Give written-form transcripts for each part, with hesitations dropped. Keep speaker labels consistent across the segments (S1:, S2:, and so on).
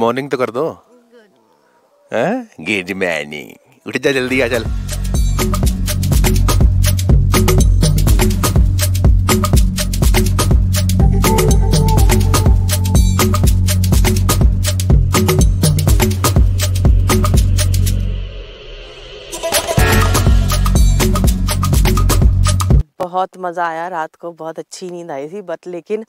S1: Morning तो कर दो। गुड मॉर्निंग, उठ जा जल्दी, आ चल।
S2: बहुत मज़ा आया रात को, बहुत अच्छी नींद आई थी। बट लेकिन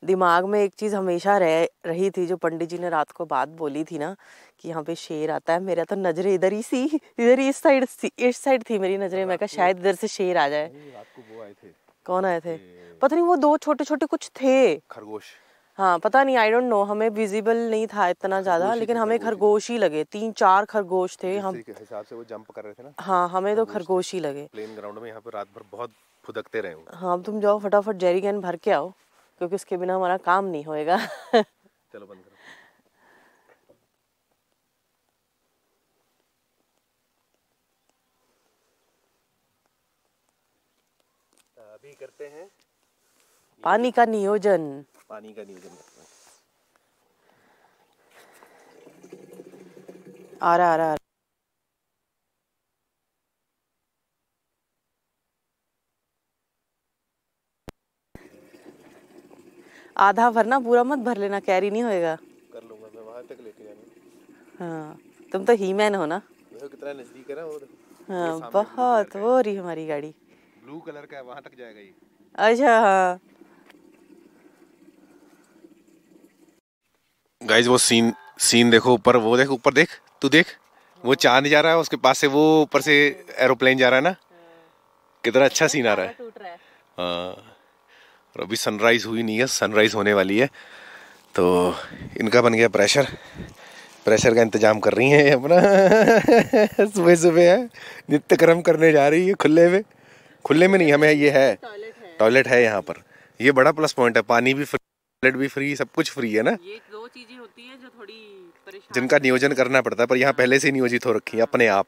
S2: दिमाग में एक चीज़ हमेशा रही थी, जो पंडित जी ने रात को बात बोली थी ना कि यहाँ पे शेर आता है। मेरा तो नजरें इधर ही सी, इधर ही इस साइड थी मेरी नजरें। मैं कहा शायद इधर से शेर आ जाए।
S1: रात को वो आए थे।
S2: कौन आए थे? पता नहीं, वो दो छोटे छोटे कुछ थे,
S1: खरगोश।
S2: हाँ पता नहीं, आई डोंट नो, हमें विजिबल नहीं था इतना ज्यादा, लेकिन हमें खरगोश ही लगे। 3-4 खरगोश थे। हम
S1: हिसाब से वो जंप कर रहे थे ना।
S2: हाँ, हमें तो खरगोश ही लगे।
S1: प्लेन ग्राउंड में यहाँ पे रात भर बहुत फुदकते रहे।
S2: हाँ, तुम जाओ फटाफट जेरी कैन भर के आओ, क्योंकि उसके बिना हमारा काम नहीं होएगा।
S1: चलो बंद करो। अभी करते हैं
S2: पानी का नियोजन।
S1: पानी का नियोजन करते हैं।
S2: आ रहा आधा भरना, पूरा मत भर लेना, कैरी नहीं होएगा।
S1: कर लूंगा मैं, वहां तक लेके जाना।
S2: हाँ, तुम तो ही मैन हो ना।
S1: देखो कितना नजदीक है ना वो।
S2: हाँ बहुत, वो रही हमारी गाड़ी,
S1: ब्लू कलर का है, वहां तक जाएगा ये।
S2: अच्छा हाँ।
S1: गाइस वो सीन देखो ऊपर, वो देख ऊपर, देख तू, देख वो चांद जा रहा है, उसके पास से वो ऊपर से एरोप्लेन जा रहा है ना। कितना अच्छा सीन आ रहा है। हाँ, और अभी सनराइज हुई नहीं है, सनराइज होने वाली है। तो इनका बन गया प्रेशर का इंतजाम कर रही हैं अपना। सुबह सुबह है, नित्य कर्म करने जा रही है खुले में नहीं, हमें ये है टॉयलेट है यहाँ पर। ये बड़ा प्लस पॉइंट है, पानी भी फ्री, टॉयलेट भी फ्री, सब कुछ फ्री है ना।
S2: ये दो चीजें होती हैं जो थोड़ी परेशान,
S1: जिनका नियोजन करना पड़ता है, पर यहाँ पहले से नियोजित हो रखी है अपने आप।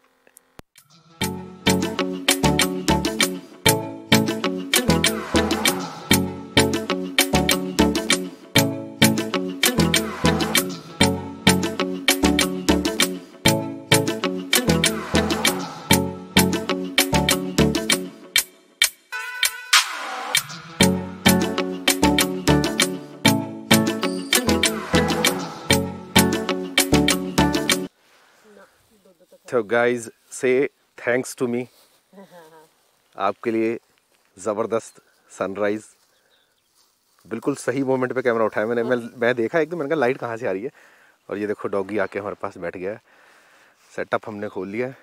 S1: So guys, say thanks to me. आपके लिए ज़बरदस्त सनराइज, बिल्कुल सही मोमेंट पे कैमरा उठाया मैंने। मैं देखा एकदम, मैंने कहा लाइट कहाँ से आ रही है। और ये देखो डॉगी आके हमारे पास बैठ गया है। सेटअप हमने खोल लिया है,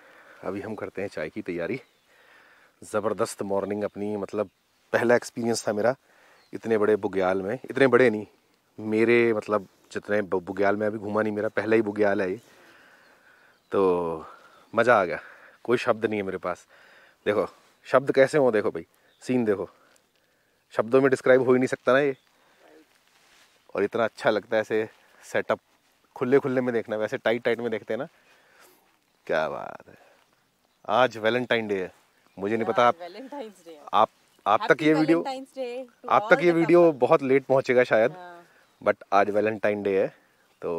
S1: अभी हम करते हैं चाय की तैयारी। ज़बरदस्त मॉर्निंग अपनी, मतलब पहला एक्सपीरियंस था मेरा इतने बड़े बुग्याल में। इतने बड़े नहीं, मेरे मतलब जितने बुग्याल में अभी घूमा नहीं, मेरा पहला ही बुग्याल है ये। तो मज़ा आ गया, कोई शब्द नहीं है मेरे पास। देखो शब्द कैसे हो, देखो भाई सीन देखो, शब्दों में डिस्क्राइब हो ही नहीं सकता ना ये। और इतना अच्छा लगता है ऐसे सेटअप खुले में देखना, वैसे टाइट में देखते हैं ना। क्या बात है। आज वैलेंटाइन डे है, मुझे नहीं पता आप तक ये वीडियो बहुत लेट पहुंचेगा शायद, बट आज वैलेंटाइन डे है। तो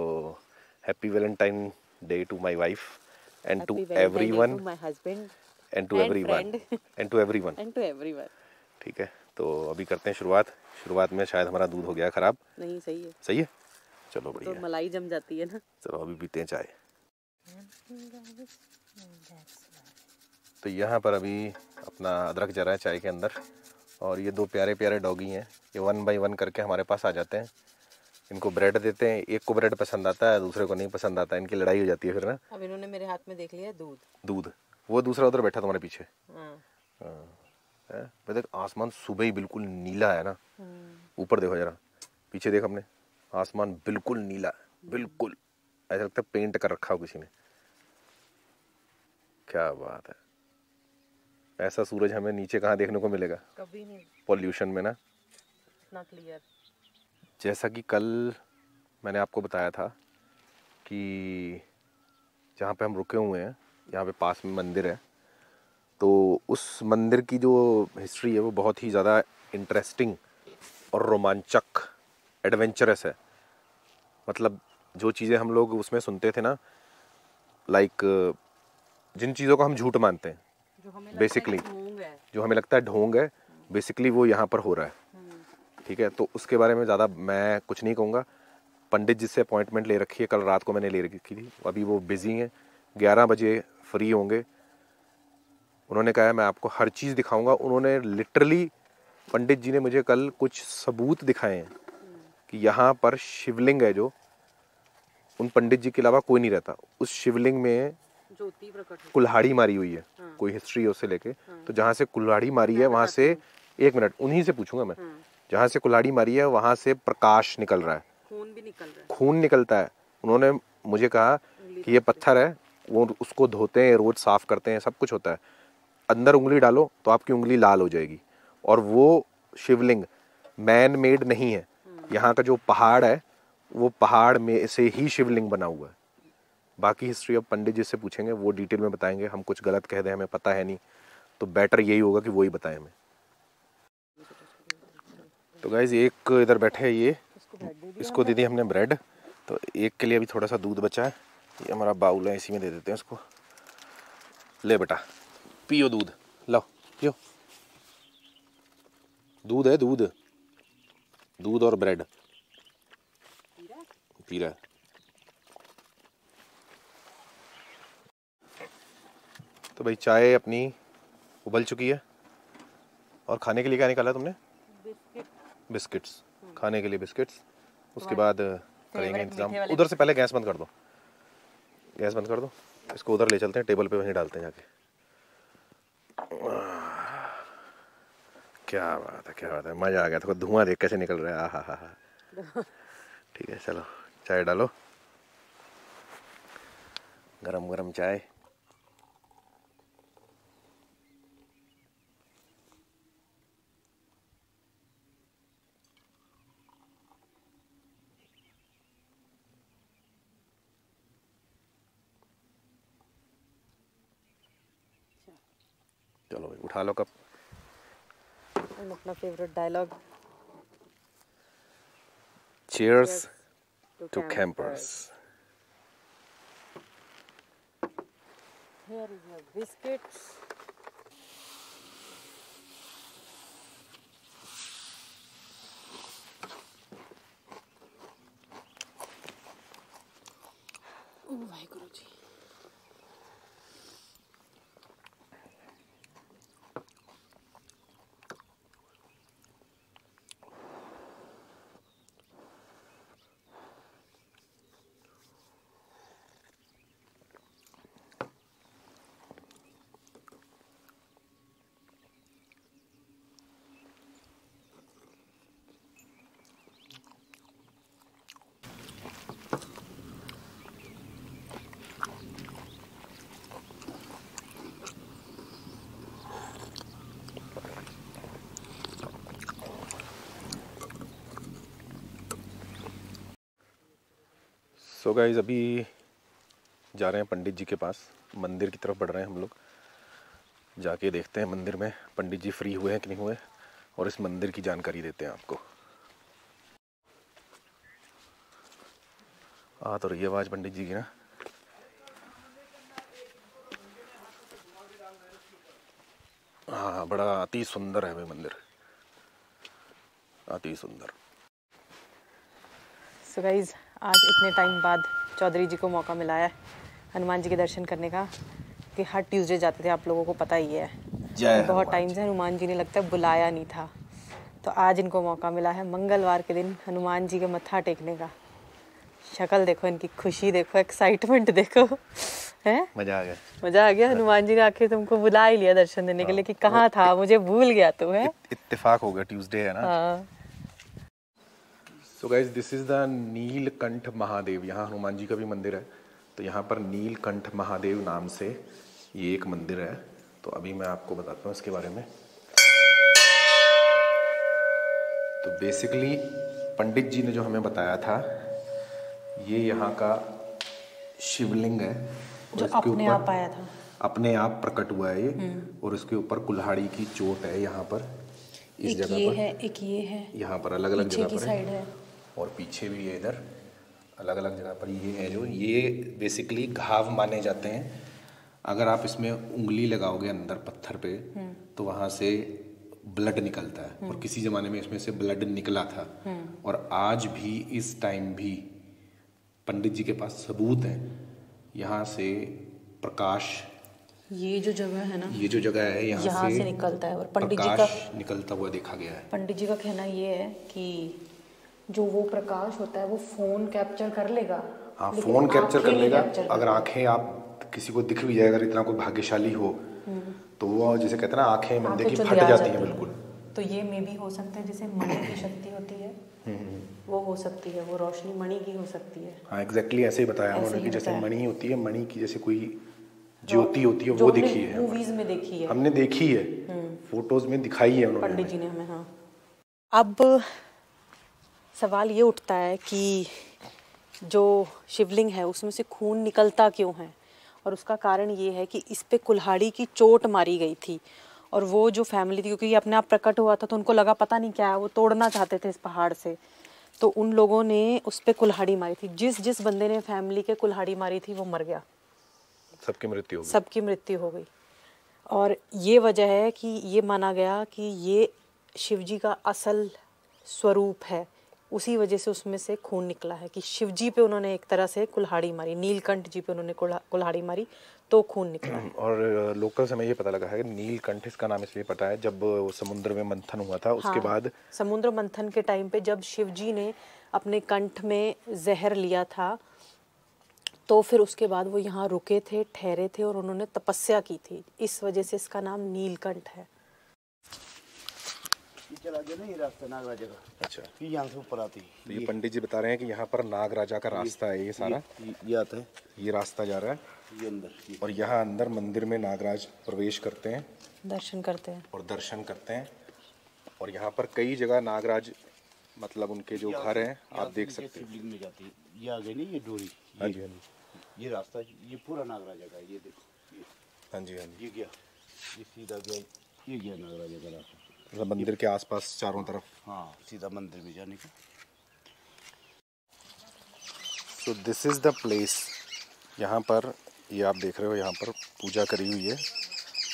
S1: happy Valentine day to my wife and to everyone,
S2: my husband
S1: and to everyone, and to everyone. ठीक है, तो अभी करते हैं शुरुआत में शायद हमारा दूध हो गया खराब। नहीं, सही है। चलो बढ़िया, तो मलाई जम जाती है ना। चलो अभी पीते हैं चाय। तो यहाँ पर अभी अपना अदरक जरा है चाय के अंदर, और ये दो प्यारे डॉगी हैं, ये 1 बाय 1 करके हमारे पास आ जाते हैं। इनको ब्रेड देते हैं, एक को ब्रेड पसंद आता है, दूसरे को नहीं पसंद आता है, इनकी लड़ाई हो जाती है फिर ना।
S2: अब इन्होंने मेरे हाथ में देख लिया दूध।
S1: वो दूसरा उधर बैठा तुम्हारे पीछे। मैं देख, आसमान सुबह ही बिल्कुल नीला है ना। ऊपर देखो जरा, पीछे देख अपने, आसमान बिल्कुल नीला, बिल्कुल ऐसा लगता है पेंट कर रखा हो किसी ने। क्या बात है, ऐसा सूरज हमें नीचे कहाँ देखने को मिलेगा, कभी नहीं, पॉल्यूशन में ना। इतना क्लियर। जैसा कि कल मैंने आपको बताया था कि जहाँ पे हम रुके हुए हैं, यहाँ पे पास में मंदिर है, तो उस मंदिर की जो हिस्ट्री है वो बहुत ही ज़्यादा इंटरेस्टिंग और रोमांचक, एडवेंचरस है। मतलब जो चीज़ें हम लोग उसमें सुनते थे ना, लाइक जिन चीज़ों को हम झूठ मानते हैं, बेसिकली जो हमें लगता है ढोंग है, बेसिकली वो यहाँ पर हो रहा है। ठीक है, तो उसके बारे में ज़्यादा मैं कुछ नहीं कहूँगा। पंडित जी से अपॉइंटमेंट ले रखी है, कल रात को मैंने ले रखी थी, अभी वो बिज़ी हैं, 11 बजे फ्री होंगे। उन्होंने कहा है मैं आपको हर चीज़ दिखाऊंगा। उन्होंने लिटरली, पंडित जी ने मुझे कल कुछ सबूत दिखाए हैं कि यहाँ पर शिवलिंग है, जो उन पंडित जी के अलावा कोई नहीं रहता। उस शिवलिंग में
S2: ज्योति प्रकट
S1: कुल्हाड़ी मारी हुई है, कोई हिस्ट्री है उससे लेके। तो जहाँ से कुल्हाड़ी मारी है वहाँ से, एक मिनट उन्हीं से पूछूंगा मैं, जहाँ से कुल्हाड़ी मारी है वहाँ से प्रकाश निकल रहा है,
S2: खून भी निकल रहा है,
S1: खून निकलता है। उन्होंने मुझे कहा कि ये पत्थर है, वो उसको धोते हैं, रोज साफ करते हैं, सब कुछ होता है। अंदर उंगली डालो तो आपकी उंगली लाल हो जाएगी। और वो शिवलिंग मैन मेड नहीं है, यहाँ का जो पहाड़ है वो पहाड़ में से ही शिवलिंग बना हुआ है। बाकी हिस्ट्री अब पंडित जी से पूछेंगे, वो डिटेल में बताएंगे। हम कुछ गलत कह दें, हमें पता है नहीं, तो बेटर यही होगा कि वो ही बताएं हमें। तो गाइज एक इधर बैठे है, ये इसको दे दी हमने ब्रेड, तो एक के लिए अभी थोड़ा सा दूध बचा है, ये हमारा बाउल है, इसी में दे देते हैं इसको। ले बेटा पियो दूध, लो पियो। दूध है, दूध, दूध और ब्रेड पी रहा है। तो भाई चाय अपनी उबल चुकी है, और खाने के लिए क्या निकाला तुमने? बिस्किट्स, खाने के लिए बिस्किट्स। उसके बाद करेंगे इंतजाम। उधर से पहले गैस बंद कर दो, गैस बंद कर दो, इसको उधर ले चलते हैं, टेबल पे वहीं डालते हैं जाके। क्या बात है, क्या बात है, मज़ा आ गया। तो धुआं देख कैसे निकल रहा है, आहा हा। ठीक है, चलो चाय डालो, गरम गरम चाय। चलो भाई उठा लो कप।
S2: अपना favourite dialogue,
S1: cheers to campers.
S2: Here is your biscuits. Waheguru ji.
S1: So guys अभी जा रहे हैं पंडित जी के पास, मंदिर की तरफ बढ़ रहे हैं हम लोग। जाके देखते हैं मंदिर में पंडित जी फ्री हुए हैं कि नहीं हुए, और इस मंदिर की जानकारी देते हैं आपको। आ तो रही है आवाज पंडित जी की ना। हाँ, बड़ा अति सुंदर है भाई मंदिर, अति सुंदर।
S2: सो गाइज आज इतने टाइम बाद चौधरी जी को मौका मिला है हनुमान जी के दर्शन करने का, कि हर ट्यूसडे जाते थे, आप लोगों को पता ही है। बहुत टाइम से हनुमान जी ने लगता है बुलाया नहीं था, तो आज इनको मौका मिला है मंगलवार के दिन हनुमान जी के मत्था टेकने का। शक्ल देखो इनकी, खुशी देखो, एक्साइटमेंट देखो, है
S1: मजा आ गया,
S2: मजा आ गया। हनुमान जी ने आखिर तुमको बुला ही लिया दर्शन देने के लिए, कि कहाँ था, मुझे भूल गया तू, है।
S1: इत्तेफाक हो गया, ट्यूसडे है ना।
S2: हाँ।
S1: So guys this is the Neelkanth Mahadev. यहाँ हनुमान जी का भी मंदिर है, तो यहाँ पर नीलकंठ महादेव नाम से ये एक मंदिर है। तो अभी मैं आपको बताता हूँ इसके बारे में। तो बेसिकली पंडित जी ने जो हमें बताया था, ये यहाँ का शिवलिंग है,
S2: जो अपने आप आया था,
S1: अपने आप प्रकट हुआ है ये। और इसके ऊपर कुल्हाड़ी की चोट है यहाँ पर, इस जगह पर
S2: है, एक ये है,
S1: यहाँ पर अलग अलग जगह पर
S2: साइड है,
S1: और पीछे भी है इधर। अलग अलग जगह पर ये है जो ये बेसिकली घाव माने जाते हैं। अगर आप इसमें उंगली लगाओगे अंदर पत्थर पे तो वहाँ से ब्लड निकलता है, और किसी ज़माने में इसमें से ब्लड निकला था। और आज भी इस टाइम भी पंडित जी के पास सबूत है, यहाँ से प्रकाश,
S3: ये जो जगह है ना,
S1: ये जो जगह है यहाँ
S3: से निकलता है। और पंडित जी का
S1: प्रकाश निकलता हुआ देखा गया है।
S3: पंडित जी का कहना ये है कि जो वो प्रकाश होता है वो फोन कैप्चर कर लेगा।
S1: हाँ, फोन कैप्चर कर लेगा। अगर आंखें आप किसी को दिख भी जाए, अगर इतना कोई भाग्यशाली हो, तो वो जैसे कहते हैं ना, आंखें बंदे की फट जाती हैं बिल्कुल।
S3: तो ये मे भी हो सकता है जैसे मणि की शक्ति होती है, वो हो सकती है, वो रोशनी मणि की हो सकती है।
S1: हाँ, एग्जैक्टली ऐसे ही बताया उन्होंने कि जैसे मणि होती है, मणि की जैसे कोई ज्योति होती है, वो दिखी है,
S3: मूवीज में देखी है,
S1: हमने देखी है, फोटोज में दिखाई है उन्होंने,
S3: पंडित जी ने हमें। हाँ,
S2: अब सवाल ये उठता है कि जो शिवलिंग है उसमें से खून निकलता क्यों है, और उसका कारण ये है कि इस पे कुल्हाड़ी की चोट मारी गई थी। और वो जो फैमिली थी, क्योंकि ये अपने आप प्रकट हुआ था तो उनको लगा पता नहीं क्या है, वो तोड़ना चाहते थे इस पहाड़ से, तो उन लोगों ने उस पे कुल्हाड़ी मारी थी। जिस जिस बंदे ने फैमिली के कुल्हाड़ी मारी थी वो मर गया,
S1: सबकी मृत्यु हो गई।
S2: सबकी मृत्यु हो गई। और ये वजह है कि ये माना गया कि ये शिवजी का असल स्वरूप है, उसी वजह से उसमें से खून निकला है कि शिवजी पे उन्होंने एक तरह से कुल्हाड़ी मारी, नीलकंठ जी पे उन्होंने कुल्हाड़ी मारी तो खून निकला।
S1: और लोकल से हमें ये पता लगा है कि नीलकंठ इसका नाम इसलिए पता है, जब समुद्र में मंथन हुआ था उसके बाद,
S2: समुद्र मंथन के टाइम पे जब शिवजी ने अपने कंठ में जहर लिया था, तो फिर उसके बाद वो यहाँ रुके थे, ठहरे थे और उन्होंने तपस्या की थी, इस वजह से इसका नाम नीलकंठ है।
S4: चला गया ना ये रास्ता नागराजा का।
S1: अच्छा,
S4: ये यहाँ से ऊपर आती है।
S1: तो ये पंडित जी बता रहे हैं कि यहाँ पर नागराजा का रास्ता है, ये सारा
S4: ये आता है,
S1: ये रास्ता जा रहा है,
S4: ये अंदर,
S1: और यहाँ अंदर मंदिर में नागराज प्रवेश करते हैं,
S2: दर्शन करते हैं
S1: और दर्शन करते हैं। और यहाँ पर कई जगह नागराज, मतलब उनके जो घर हैं आप देख सकते हैं।
S4: शिवलिंग में जाती है, ये आ गई नहीं ये डोरी,
S1: हाँ जी, हाँ जी,
S4: ये रास्ता, ये पूरा नागराजा का, ये देखो,
S1: हाँ जी, हाँ जी,
S4: ये गया, ये सीधा गया, ये गया नागराजा का रास्ता,
S1: मतलब मंदिर के आसपास चारों तरफ।
S4: हाँ, सीधा मंदिर में जाने का।
S1: So this is the place. यहाँ पर ये आप देख रहे हो, यहाँ पर पूजा करी हुई है।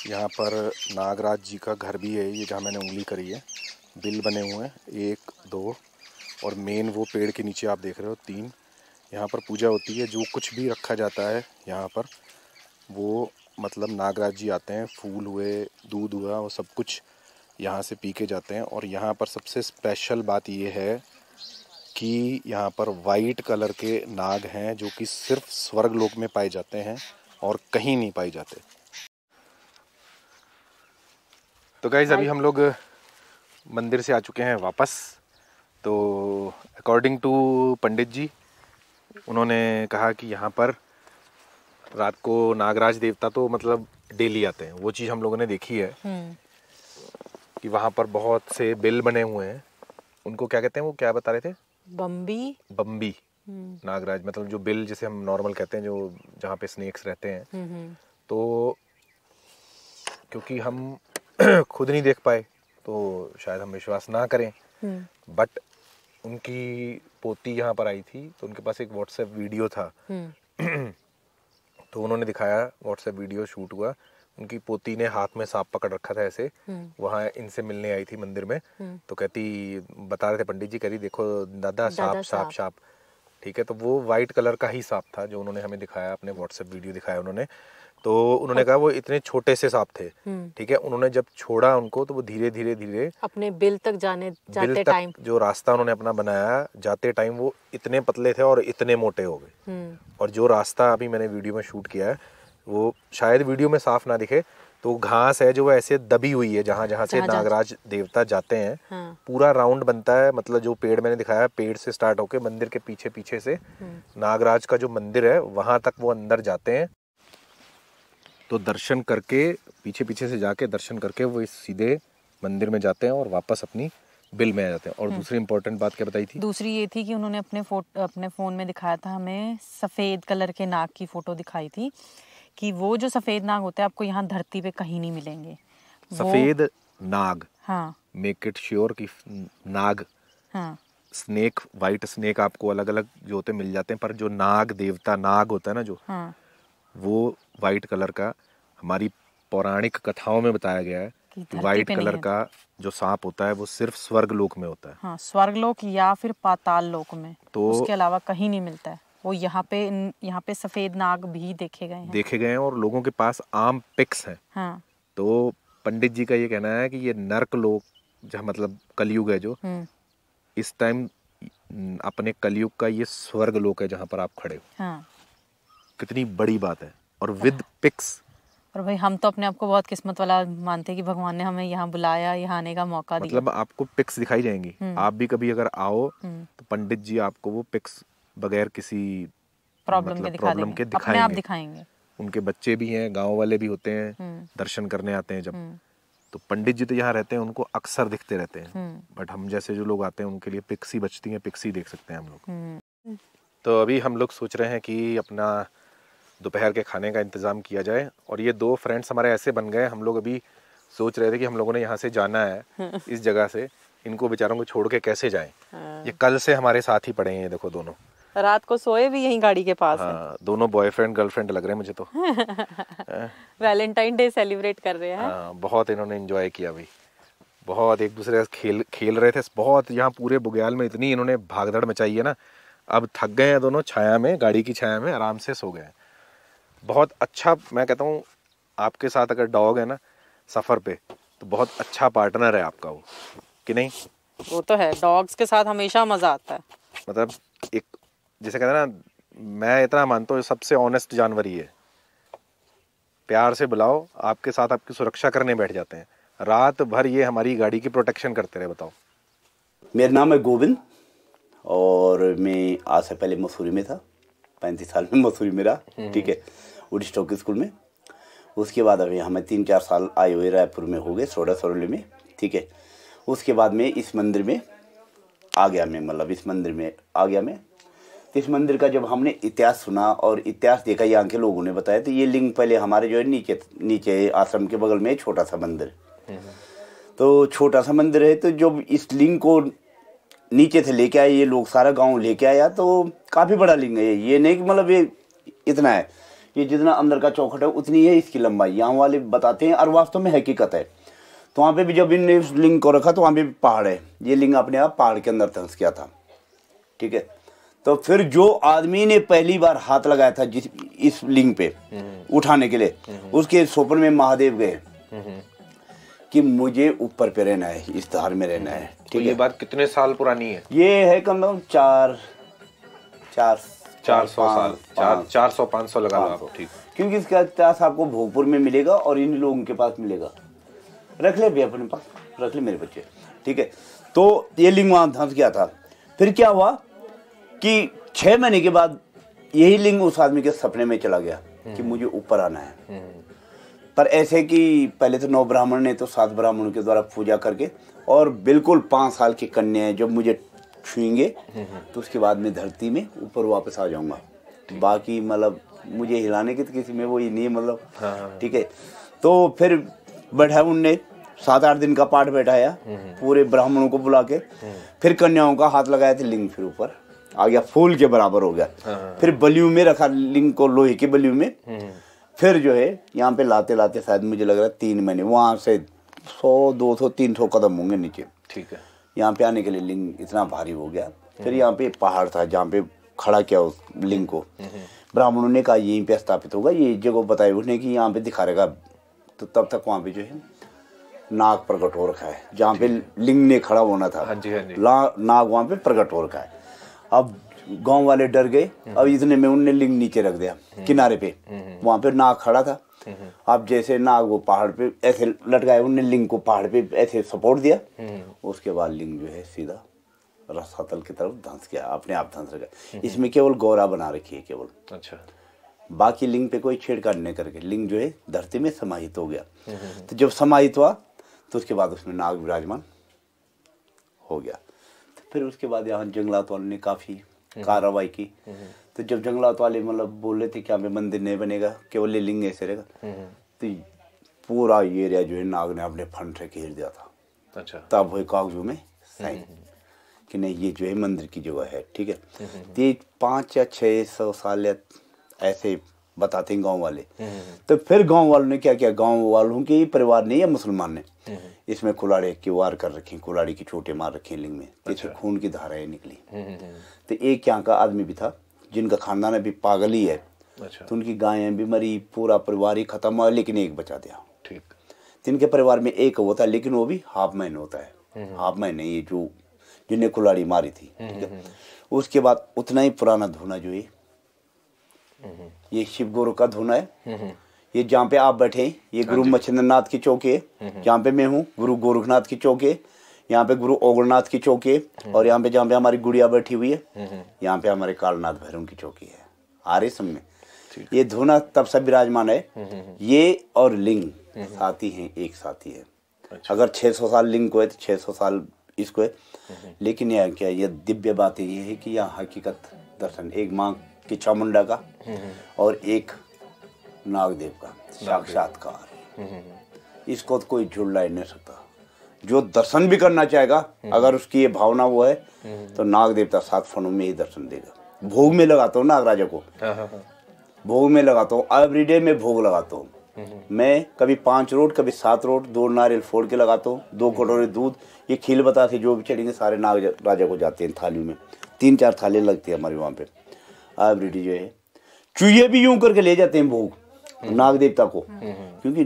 S1: यहाँ पर नागराज जी का घर भी है, ये जहाँ मैंने उंगली करी है, बिल बने हुए हैं 1 2, और मेन वो पेड़ के नीचे आप देख रहे हो 3। यहाँ पर पूजा होती है, जो कुछ भी रखा जाता है यहाँ पर, वो मतलब नागराज जी आते हैं, फूल हुए, दूध हुआ, वो सब कुछ यहाँ से पी के जाते हैं। और यहाँ पर सबसे स्पेशल बात ये है कि यहाँ पर वाइट कलर के नाग हैं, जो कि सिर्फ स्वर्ग लोक में पाए जाते हैं और कहीं नहीं पाए जाते। तो गाइज अभी हम लोग मंदिर से आ चुके हैं वापस। तो अकॉर्डिंग टू पंडित जी, उन्होंने कहा कि यहाँ पर रात को नागराज देवता तो मतलब डेली आते हैं, वो चीज़ हम लोगों ने देखी है कि वहाँ पर बहुत से बिल बने हुए हैं, उनको क्या कहते हैं, वो क्या बता रहे थे, बम्बी नागराज, मतलब जो बिल जिसे हम नॉर्मल कहते हैं, जो जहाँ पे स्नेक्स रहते हैं। तो क्योंकि हम खुद नहीं देख पाए तो शायद हम विश्वास ना करें, बट उनकी पोती यहाँ पर आई थी तो उनके पास एक व्हाट्सएप वीडियो था तो उन्होंने दिखाया, व्हाट्सएप वीडियो शूट हुआ, उनकी पोती ने हाथ में सांप पकड़ रखा था ऐसे, वहाँ इनसे मिलने आई थी मंदिर में। तो कहती, बता रहे थे पंडित जी, कह रही देखो दादा सांप सांप सांप, ठीक है। तो वो वाइट कलर का ही सांप था जो उन्होंने हमें दिखाया, अपने व्हाट्सएप वीडियो दिखाया उन्होंने। तो उन्होंने कहा वो इतने छोटे से सांप थे, ठीक है। उन्होंने जब छोड़ा उनको तो वो धीरे धीरे धीरे
S2: अपने बिल तक जाते टाइम,
S1: जो रास्ता उन्होंने अपना बनाया जाते टाइम, वो इतने पतले थे और इतने मोटे हो गए। और जो रास्ता अभी मैंने वीडियो में शूट किया है, वो शायद वीडियो में साफ ना दिखे, तो घास है जो ऐसे दबी हुई है जहाँ जहाँ से नागराज देवता जाते हैं। पूरा राउंड बनता है, मतलब जो पेड़ मैंने दिखाया, पेड़ से स्टार्ट होके मंदिर के पीछे पीछे से नागराज का जो मंदिर है वहां तक वो अंदर जाते हैं। तो दर्शन करके, पीछे पीछे से जाके दर्शन करके वो इस सीधे मंदिर में जाते हैं और वापस अपनी बिल में आ जाते हैं। और दूसरी इंपॉर्टेंट बात क्या बताई थी?
S3: दूसरी ये थी कि उन्होंने अपने फ़ोन में दिखाया था हमें, सफ़ेद कलर के नाग की फ़ोटो दिखाई थी कि वो जो सफ़ेद नाग होते हैं आपको यहाँ धरती पे कहीं नहीं मिलेंगे।
S1: सफ़ेद नाग,
S3: हाँ,
S1: मेक इट श्योर कि नाग,
S3: हाँ,
S1: स्नेक, वाइट स्नेक आपको अलग अलग जो होते मिल जाते हैं, पर जो नाग देवता नाग होता है ना जो,
S3: हाँ,
S1: वो वाइट कलर का हमारी पौराणिक कथाओं में बताया गया है
S3: कि
S1: कि
S3: धरती
S1: वाइट
S3: पे नहीं
S1: कलर
S3: है।
S1: का जो सांप होता है वो सिर्फ स्वर्ग लोक में होता है।
S3: हाँ, स्वर्गलोक या फिर पाताल लोक में,
S1: तो
S3: उसके अलावा कहीं नहीं मिलता है वो। यहाँ पे सफेद नाग भी देखे गए हैं।
S1: देखे गए हैं और लोगों के पास आम पिक्स हैं।
S3: हाँ।
S1: तो पंडित जी का ये कहना है कि ये नर्क लोक, जहाँ मतलब कलयुग है जो, इस टाइम अपने कलयुग का ये स्वर्ग लोक है जहाँ पर आप खड़े हो।
S3: हाँ।
S1: कितनी बड़ी बात है, और विद पिक्स।
S3: और भाई हम तो अपने आप को बहुत किस्मत वाला मानते हैं कि भगवान ने हमें यहाँ बुलाया, यहाँ आने का मौका दिया।
S1: मतलब आपको पिक्स दिखाई जाएंगी। आप भी कभी अगर आओ तो पंडित जी आपको वो पिक्स बगैर किसी
S3: प्रॉब्लम
S1: मतलब
S3: के दिखा
S1: प्रॉब्लम
S3: देंगे,
S1: के
S3: अपने आप
S1: दिखाएंगे।
S3: दिखाएंगे।
S1: उनके बच्चे भी हैं, गांव वाले भी होते हैं, दर्शन करने आते हैं जब, तो पंडित जी तो यहाँ रहते हैं, उनको अक्सर दिखते रहते हैं। बट हम जैसे जो लोग आते हैं उनके लिए पिक्स ही बचती हैं, पिक्स ही देख सकते हैं हम लोग। तो अभी हम लोग सोच रहे हैं कि अपना दोपहर के खाने का इंतज़ाम किया जाए, और ये दो फ्रेंड्स हमारे ऐसे बन गए, हम लोग अभी सोच रहे थे कि हम लोगों ने यहाँ से जाना है इस जगह से, इनको बेचारों को छोड़ के कैसे जाएं। ये कल से हमारे साथ ही पड़े हैं, ये देखो दोनों।
S2: रात को सोए भी यहीं गाड़ी के पास
S1: हाँ, दोनों बॉयफ्रेंड गर्लफ्रेंड लग रहे हैं मुझे तो।
S2: वैलेंटाइन डे सेलिब्रेट कर रहे हैं।
S1: हाँ, बहुत इन्होंने एंजॉय किया भाई, बहुत एक दूसरे से खेल रहे थे बहुत। यहाँ पूरे बुग्याल में इतनी इन्होंने भागदड़ मचाई है ना, अब थक गए हैं दोनों, छाया में, गाड़ी की छाया में आराम से सो गए हैं। बहुत अच्छा, मैं कहता हूँ आपके साथ अगर डॉग है ना सफ़र पे, तो बहुत अच्छा पार्टनर है आपका वो, कि नहीं?
S2: वो तो है, डॉग्स के साथ हमेशा मजा आता है।
S1: मतलब एक, जैसे कहते हैं ना, मैं इतना मानता हूँ सबसे ऑनेस्ट जानवर ही है। प्यार से बुलाओ, आपके साथ आपकी सुरक्षा करने बैठ जाते हैं, रात भर ये हमारी गाड़ी की प्रोटेक्शन करते रहे। बताओ।
S4: मेरा नाम है गोविंद, और मैं आज से पहले मसूरी में था, 35 साल में मसूरी में रहा, ठीक है, वुड स्टॉक स्कूल में। उसके बाद अभी हमें 3-4 साल आए हुए रायपुर में हो गए, सोडा सरोली में, ठीक है। उसके बाद में इस मंदिर में आ गया मैं, मतलब इस मंदिर में आ गया मैं। इस मंदिर का जब हमने इतिहास सुना और इतिहास देखा, यहाँ के लोगों ने बताया, तो ये लिंग पहले हमारे जो है नीचे आश्रम के बगल में छोटा सा मंदिर, तो छोटा सा मंदिर है। तो जब इस लिंग को नीचे से लेके आए ये लोग, सारा गांव लेके आया, तो काफ़ी बड़ा लिंग है ये नहीं कि मतलब ये इतना है, ये जितना अंदर का चौखट है उतनी है इसकी लंबाई, यहाँ वाले बताते हैं, और वास्तव में हकीकत है। तो वहाँ पे भी जब इनने इस लिंग को रखा तो वहाँ पे भी पहाड़ है, ये लिंग अपने आप पहाड़ के अंदर धंस गया था, ठीक है। तो फिर जो आदमी ने पहली बार हाथ लगाया था जिस इस लिंग पे उठाने के लिए, उसके स्वप्न में महादेव गए कि मुझे ऊपर पे रहना है, इस धार में रहना है, ठीक है।
S1: ये बात कितने साल पुरानी है?
S4: ये है कम से कम
S1: 400 साल, 400-500 लगा लो आप, ठीक।
S4: क्योंकि इसका इतिहास आपको भोगपुर में मिलेगा और इन लोगों के पास मिलेगा। रख ले भी अपने पास, रख ले मेरे बच्चे, ठीक है। तो ये लिंग वहां धंस गया था। फिर क्या हुआ कि 6 महीने के बाद यही लिंग उस आदमी के सपने में चला गया कि मुझे ऊपर आना है। पर ऐसे कि पहले तो 9 ब्राह्मण ने तो 7 ब्राह्मणों के द्वारा पूजा करके, और बिल्कुल 5 साल की कन्या जब मुझे छुएंगे तो उसके बाद मैं धरती में ऊपर वापस आ जाऊंगा। बाकी मतलब मुझे हिलाने की तो किसी में वो ही नहीं, मतलब ठीक है। तो फिर बैठा उनने 7-8 दिन का पाठ बैठाया, पूरे ब्राह्मणों को बुला के, फिर कन्याओं का हाथ लगाया तो लिंग फिर ऊपर आ गया, फूल के बराबर हो गया। फिर बलियों में रखा लिंग को, लोहे की बलियों में। फिर जो है यहाँ पे लाते लाते शायद मुझे लग रहा है 3 महीने, वहाँ से 100, 200, 300 कदम होंगे नीचे,
S1: ठीक है।
S4: यहाँ पे आने के लिए लिंग इतना भारी हो गया। फिर यहाँ पे पहाड़ था जहाँ पे खड़ा किया उस लिंग को, ब्राह्मणों ने कहा यहीं पे स्थापित होगा, ये जगह बताई उसने कि यहाँ पे दिखा रहेगा। तो तब तक वहाँ पे जो है नाग प्रकट हो रखा है, जहाँ पे लिंग ने खड़ा होना था।
S1: हाँ जी, हाँ जी।
S4: नाग वहाँ पे प्रकट हो रखा है। अब गांव वाले डर गए, अब इतने में उनने लिंग नीचे रख दिया किनारे पे, वहाँ पे नाग खड़ा था। अब जैसे नाग वो पहाड़ पे ऐसे लटकाए, उनने लिंग को पहाड़ पे ऐसे सपोर्ट दिया, उसके बाद लिंग जो है सीधा रसातल की तरफ धंस गया, अपने आप धंस गया। इसमें केवल गौरा बना रखी है केवल,
S1: अच्छा।
S4: बाकी लिंग पे कोई छेड़छाड़ नहीं करके लिंग जो है धरती में समाहित हो गया। तो जब समाहित हुआ तो उसके बाद उसमें नाग विराजमान हो गया। तो फिर उसके बाद यहाँ जंगलात वालों ने काफ़ी कार्रवाई की। तो जब जंगलात वाले मतलब बोल रहे थे कि यहाँ पे मंदिर नहीं बनेगा, केवल ये लिंग ऐसे रहेगा, तो पूरा एरिया जो है नाग ने अपने फंड से घेर दिया था।
S1: अच्छा।
S4: तब हुए कागजों में साइन कि नहीं ये जो है मंदिर की जगह है, ठीक है। तो ये 500 या 600 साल या ऐसे बताते हैं गांव वाले। तो फिर गांव वालों ने क्या किया, गांव वालों के परिवार ने या मुसलमान ने इसमें कुल्हाड़ी के वार कर रखे, कुल्हाड़ी की चोटें मार रखी लिंग में, इससे खून की धाराएं निकली। तो एक यहाँ का आदमी भी था जिनका खानदान अभी पागल ही है। तो उनकी गायें भी मरी, पूरा परिवार ही खत्म हुआ, लेकिन एक बचा दिया।
S1: ठीक।
S4: जिनके परिवार में एक होता है, लेकिन वो भी हाफ मैन होता है। हाफ मैन है ये जो जिन्हें कुल्हाड़ी मारी थी, ठीक है। उसके बाद उतना ही पुराना धुना जो ये शिव गुरु का धुना है। ये जहाँ पे आप बैठे हैं ये गुरु मच्छिंद्र नाथ की चौकी है। जहाँ पे मैं हूँ गुरु गोरखनाथ की चौकी है। यहाँ पे गुरु ओगरनाथ की चौकी है। और यहाँ पे जहाँ पे हमारी गुड़िया बैठी हुई है यहाँ पे हमारे कालनाथ भैरव की चौकी है। आ रही समझ में? ये धुना तब से विराजमान है। ये और लिंग साथी हैं, एक साथी है। अगर 600 साल लिंग को है तो 600 साल इसको है। लेकिन यह क्या, ये दिव्य बात ये है कि यहाँ हकीकत दर्शन, एक माँ की चामुंडा का और एक नागदेव का साक्षात्कार, इसको तो कोई झुल्ला ही नहीं सकता। जो दर्शन भी करना चाहेगा, अगर उसकी ये भावना वो है तो नाग देवता 7 फनों में ही दर्शन देगा। भोग में लगाता हूँ नागराजा को, भोग में लगाता हूँ, एवरीडे में भोग लगाता हूँ मैं। कभी 5 रोट, कभी 7 रोट, 2 नारियल फोड़ के लगाता हूँ, 2 कटोरे दूध। ये खील बताते जो भी चढ़ेंगे सारे नाग राजा को जाते हैं थालियों में। 3-4 थाली लगती है हमारे वहाँ पे एवरीडे जो है। चूहे भी यूं करके ले जाते हैं भोग नाग देवता को, क्योंकि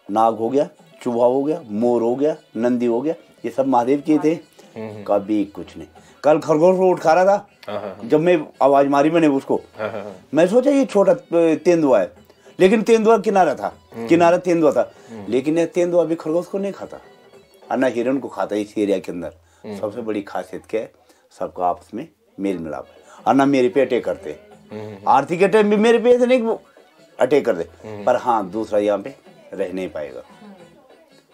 S4: नाग हो गया, चूहा हो गया, मोर हो गया, नंदी हो गया, ये सब महादेव के थे। कभी कुछ नहीं। कल खरगोश रोट खा रहा था, जब मैं आवाज मारी मैंने उसको, मैं सोचा ये छोटा तेंदुआ है, लेकिन तेंदुआ किनारा था, किनारा तेंदुआ था। लेकिन ये तेंदुआ भी खरगोश को नहीं खाता और ना हिरण को खाता। इस एरिया के अंदर सबसे बड़ी खासियत क्या है, सबका आपस में मेल मिलाप है। और ना मेरे पे अटैक करते, आर्थिक अटैक भी मेरे पे नहीं अटैक करते, पर हाँ दूसरा यहाँ पे रह नहीं पाएगा।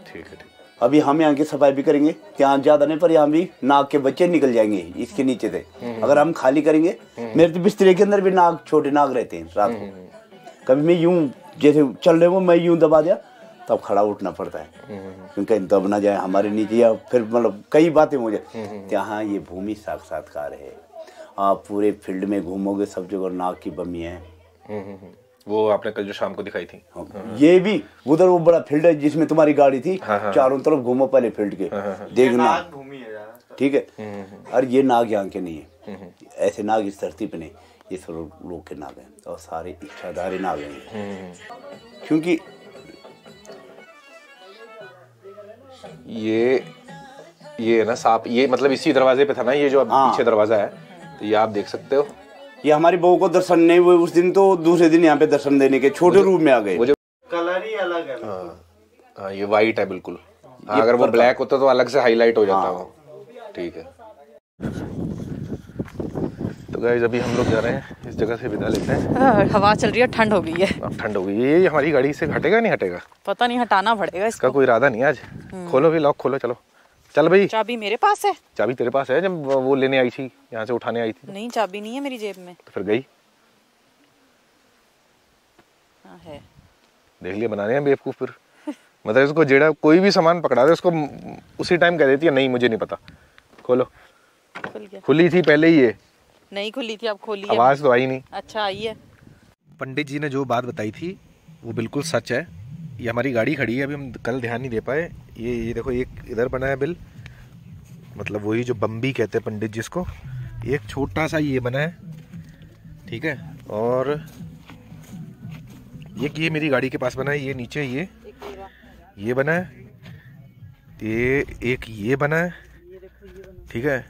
S1: ठीक है।
S4: अभी हम यहाँ की सफाई भी करेंगे, यहाँ ज्यादा नहीं पर यहाँ भी नाग के बच्चे निकल जाएंगे इसके नीचे से। अगर हम खाली करेंगे, मेरे तो बिस्तरे के अंदर भी नाग, छोटे नाग रहते हैं रात को। कभी मैं यूं जैसे चल रहे हो, मैं यूं दबा दिया तब खड़ा उठना पड़ता है, क्योंकि दब ना जाए हमारे नीचे, या फिर मतलब कई बातें हो जाए। यहाँ ये भूमि साक्षात्कार है। आप पूरे फील्ड में घूमोगे, सब जगह नाग की बमी है।
S1: वो आपने कल जो शाम को दिखाई थी।
S4: ये भी उधर वो बड़ा फील्ड है जिसमें तुम्हारी गाड़ी थी। चारों तरफ घूमो पहले फील्ड के, देखना, ठीक है। और ये नाग यहाँ के नहीं है, ऐसे नाग इस धरती पे नहीं, ये सब लोग के नाग हैं और सारे इच्छाधारी नाग हैं। क्योंकि
S1: ये ना सांप, ये मतलब इसी दरवाजे पे था ना, ये जो पीछे दरवाजा है, तो ये आप देख सकते हो। ये
S4: हमारी बहू को दर्शन नहीं हुए उस दिन, तो दूसरे दिन यहाँ पे दर्शन देने के छोटे रूप में आ गए।
S1: वो जो
S5: कलर ही अलग है।
S1: हाँ, ये वाइट है बिल्कुल। अगर वो ब्लैक होता तो अलग से हाईलाइट हो जाता वो। ठीक है। तो गाइस अभी हम लोग जा रहे हैं, इस जगह से विदा लेते हैं।
S3: हवा चल रही है, ठंड हो गई है।
S1: अब ठंड हो गई। ये हमारी गाड़ी से हटेगा नहीं हटेगा,
S3: पता नहीं, हटाना पड़ेगा
S1: इसका कोई इरादा नहीं आज। खोलो भी, लॉक खोलो। चलो चल भाई।
S3: चाबी मेरे पास है।
S1: चाबी तेरे पास है? जब वो लेने आई थी, यहाँ से उठाने आई थी।
S3: नहीं, चाबी नहीं है मेरी जेब में।
S1: तो फिर गई।
S3: हाँ है।
S1: देख लिया, बनाने हैं बेवकूफ फिर। मतलब इसको जेड़ा कोई भी सामान पकड़ा दे उसको उसी टाइम कह देती है नहीं मुझे नहीं पता। खोलो।
S3: खुल गया।
S1: खुली थी पहले ही, ये
S3: नहीं खुली थी, अब खोली है।
S1: आवाज तो आई नहीं।
S3: अच्छा आई है।
S1: पंडित जी ने जो बात बताई थी वो बिल्कुल सच है। ये हमारी गाड़ी खड़ी है, अभी हम कल ध्यान नहीं दे पाए। ये देखो, एक इधर बना है बिल, मतलब वही जो बम्बी कहते हैं पंडित जिसको। एक छोटा सा ये बना है, ठीक है। और ये मेरी गाड़ी के पास बना है। ये नीचे ये बना है। ये एक ये बना है, ठीक है।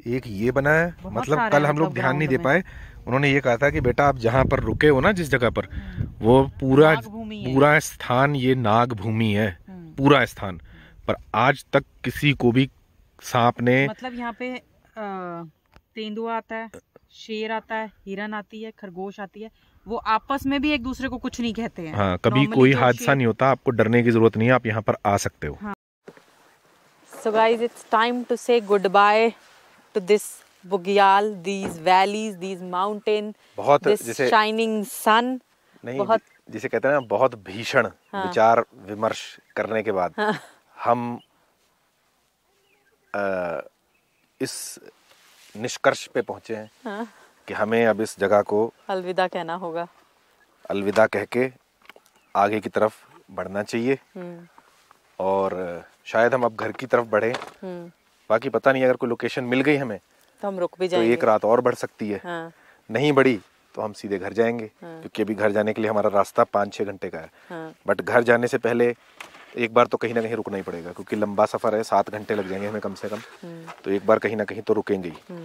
S1: एक ये बना है। मतलब कल हम लोग ध्यान नहीं दे पाए। उन्होंने ये कहा था कि बेटा आप जहाँ पर रुके हो ना, जिस जगह पर, वो पूरा स्थान ये नाग भूमि है, पूरा स्थान। पर आज तक किसी को भी सांप ने, मतलब यहाँ पे तेंदुआ आता है, शेर आता है, हिरन आती है, खरगोश आती है, वो आपस में भी एक दूसरे को कुछ नहीं कहते हैं। हाँ, कभी कोई हादसा नहीं होता। आपको डरने की जरूरत नहीं है, आप यहाँ पर आ सकते हो। हाँ।
S3: So guys, it's time to say goodbye to this Bugyal, these valleys, these mountain,
S1: बहुत
S3: this shining sun।
S1: नहीं,
S3: बहुत
S1: जिसे कहते हैं ना, बहुत भीषण विचार विमर्श करने के बाद हम इस निष्कर्ष पे पहुंचे हैं
S3: हाँ।
S1: कि हमें अब इस जगह को
S3: अलविदा कहना होगा।
S1: अलविदा कह के आगे की तरफ बढ़ना चाहिए और शायद हम अब घर की तरफ बढ़े। बाकी पता नहीं, अगर कोई लोकेशन मिल गई हमें
S3: तो हम रुक भी
S1: तो
S3: जाएंगे।
S1: एक रात और बढ़ सकती है।
S3: हाँ।
S1: नहीं बढ़ी तो हम सीधे घर जाएंगे। क्योंकि अभी घर जाने के लिए हमारा रास्ता 5-6 घंटे का है।
S3: हाँ।
S1: बट घर जाने से पहले एक बार तो कहीं ना कहीं रुकना ही पड़ेगा, क्योंकि लंबा सफर है, 7 घंटे लग जाएंगे हमें कम से कम। तो एक बार कहीं ना कहीं तो रुकेंगे ही।